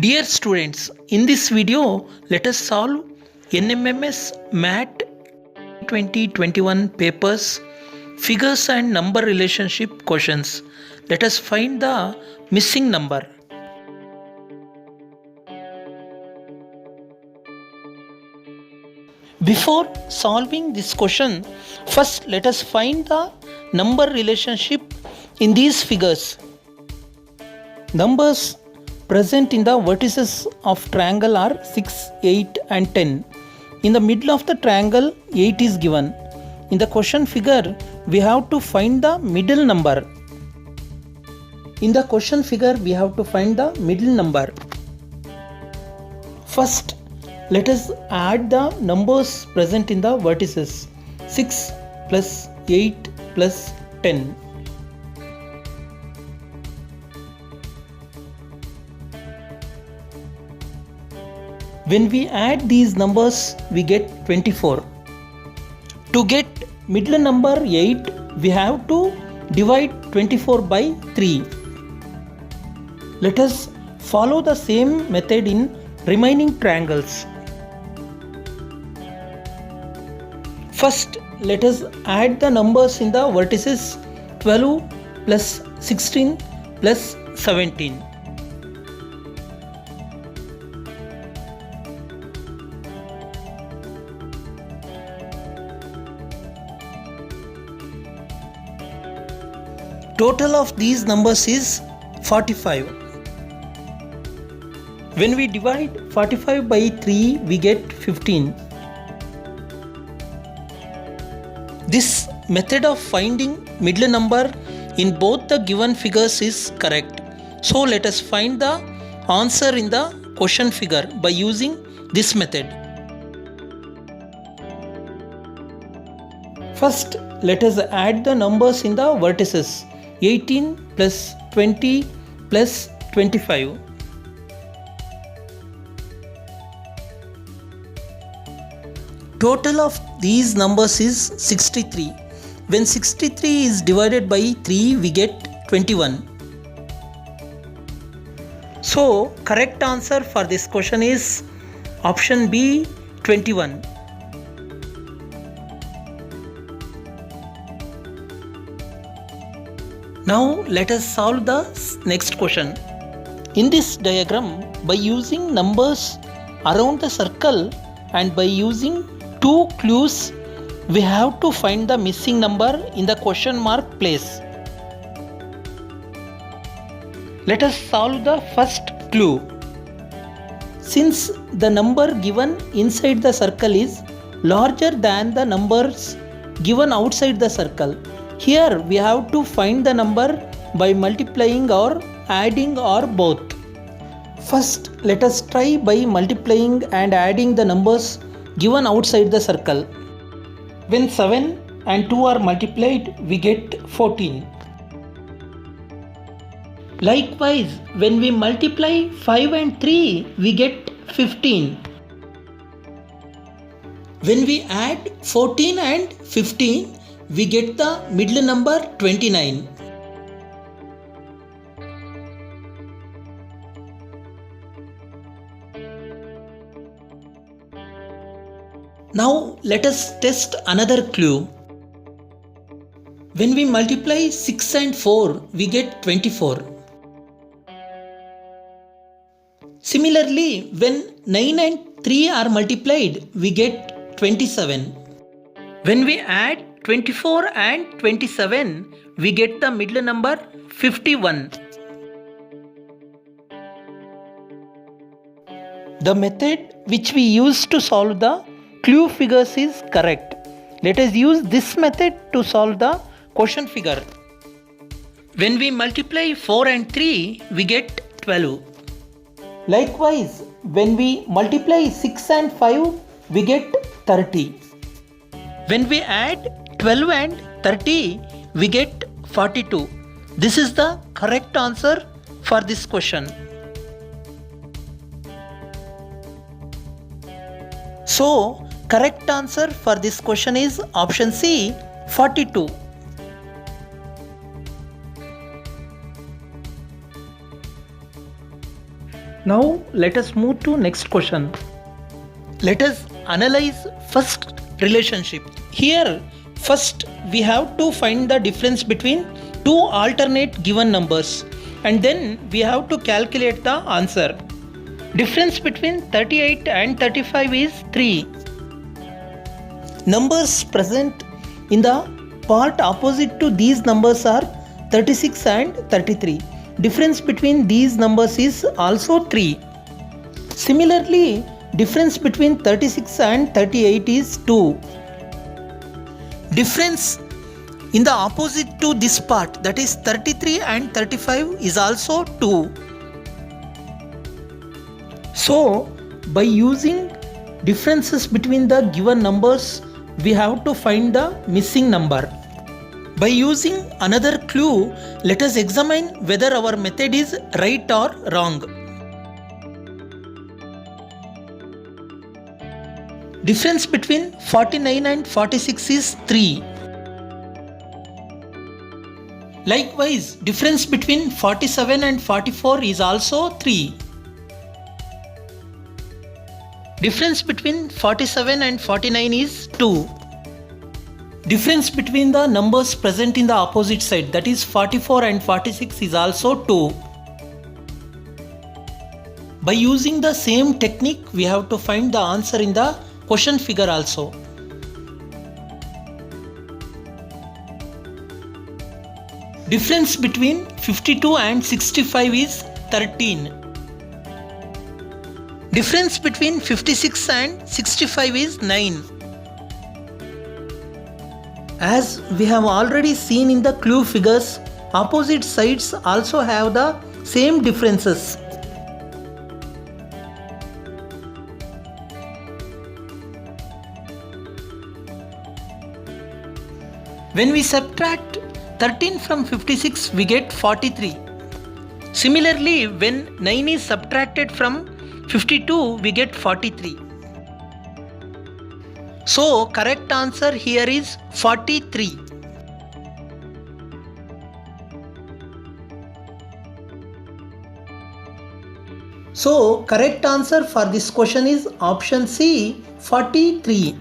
Dear students, in this video, let us solve NMMS MAT 2021 papers, figures and number relationship questions. Let us find the missing number. Before solving this question, first let us find the number relationship in these figures. Numbers present in the vertices of triangle are 6, 8 and 10. In the middle of the triangle, 8 is given. In the question figure, we have to find the middle number. In the question figure, we have to find the middle number. First, let us add the numbers present in the vertices. 6 plus 8 plus 10. When we add these numbers, we get 24. To get middle number 8, we have to divide 24 by 3. Let us follow the same method in remaining triangles. First, let us add the numbers in the vertices 12 plus 16 plus 17. Total of these numbers is 45. When we divide 45 by 3, we get 15. This method of finding middle number in both the given figures is correct. So let us find the answer in the question figure by using this method. First, let us add the numbers in the vertices. 18 plus 20 plus 25. Total of these numbers is 63. When 63 is divided by 3, we get 21. So, correct answer for this question is option B, 21. Now let us solve the next question. In this diagram, by using numbers around the circle and by using two clues, we have to find the missing number in the question mark place. Let us solve the first clue. Since the number given inside the circle is larger than the numbers given outside the circle, here we have to find the number by multiplying or adding or both. First, let us try by multiplying and adding the numbers given outside the circle. When 7 and 2 are multiplied, we get 14. Likewise, when we multiply 5 and 3, we get 15. When we add 14 and 15, we get the middle number 29. Now let us test another clue. When we multiply 6 and 4, we get 24. Similarly, when 9 and 3 are multiplied, we get 27. When we add 24 and 27, we get the middle number 51. The method which we use to solve the clue figures is correct. Let us use this method to solve the question figure. When we multiply 4 and 3, we get 12. Likewise, when we multiply 6 and 5, we get 30. When we add 12 and 30, we get 42. This is the correct answer for this question. So, correct answer for this question is option C, 42. Now let us move to next question. Let us analyze first relationship. Here first we have to find the difference between two alternate given numbers and then we have to calculate the answer. Difference between 38 and 35 is 3. Numbers present in the part opposite to these numbers are 36 and 33. Difference between these numbers is also 3. Similarly, difference between 36 and 38 is 2. Difference in the opposite to this part, that is 33 and 35, is also 2. So, by using differences between the given numbers, we have to find the missing number. By using another clue, let us examine whether our method is right or wrong. Difference between 49 and 46 is 3. Likewise, difference between 47 and 44 is also 3. Difference between 47 and 49 is 2. Difference between the numbers present in the opposite side, that is 44 and 46, is also 2. By using the same technique, we have to find the answer in the question figure also. Difference between 52 and 65 is 13. Difference between 56 and 65 is 9. As we have already seen in the clue figures, opposite sides also have the same differences. When we subtract 13 from 56, we get 43. Similarly, when 9 is subtracted from 52, we get 43. So, correct answer here is 43. So, correct answer for this question is option C, 43.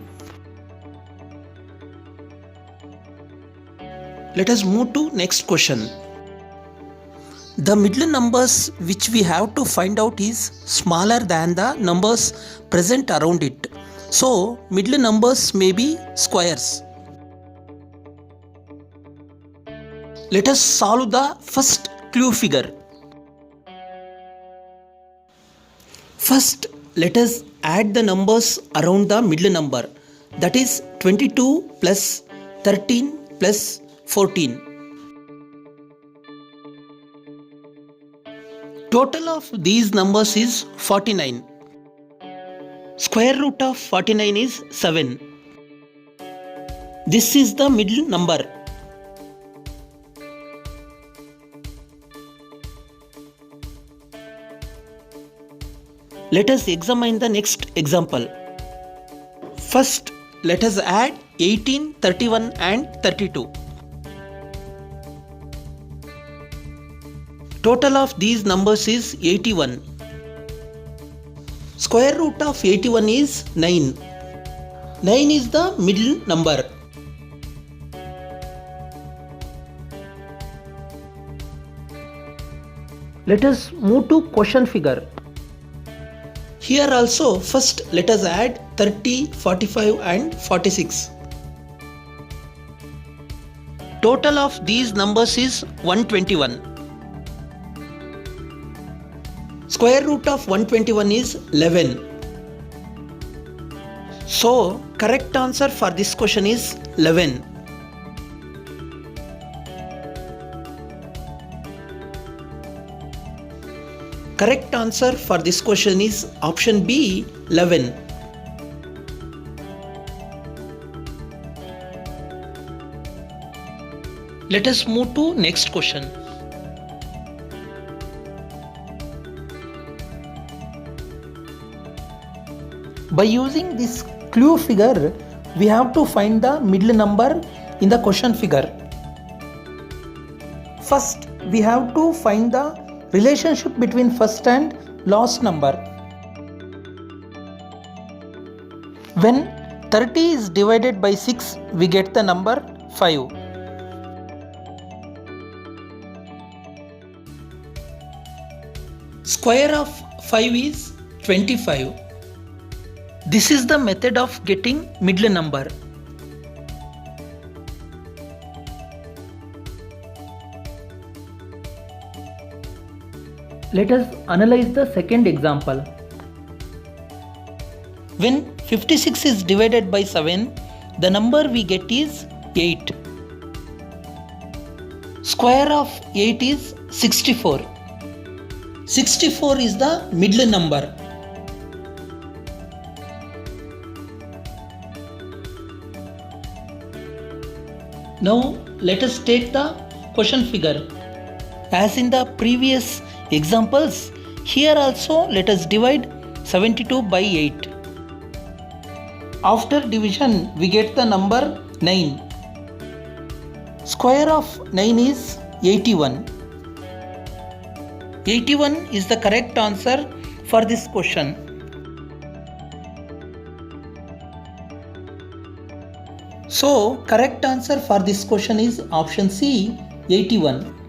Let us move to next question. The middle numbers which we have to find out is smaller than the numbers present around it. So, middle numbers may be squares. Let us solve the first clue figure. First, let us add the numbers around the middle number, that is 22 plus 13 plus 14. Total of these numbers is 49. Square root of 49 is 7. This is the middle number. Let us examine the next example. First, let us add 18, 31 and 32. Total of these numbers is 81. Square root of 81 is 9. 9 is the middle number. Let us move to question figure. Here also, first let us add 30, 45 and 46. Total of these numbers is 121. Square root of 121 is 11. So, correct answer for this question is 11. Correct answer for this question is option B, 11. Let us move to next question. By using this clue figure, we have to find the middle number in the question figure. First, we have to find the relationship between first and last number. When 30 is divided by 6, we get the number 5. Square of 5 is 25. This is the method of getting middle number. Let us analyze the second example. When 56 is divided by 7, the number we get is 8. Square of 8 is 64. 64 is the middle number. Now let us take the question figure. As in the previous examples, here also let us divide 72 by 8. After division, we get the number 9. Square of 9 is 81. 81 is the correct answer for this question. So, correct answer for this question is option C, 81.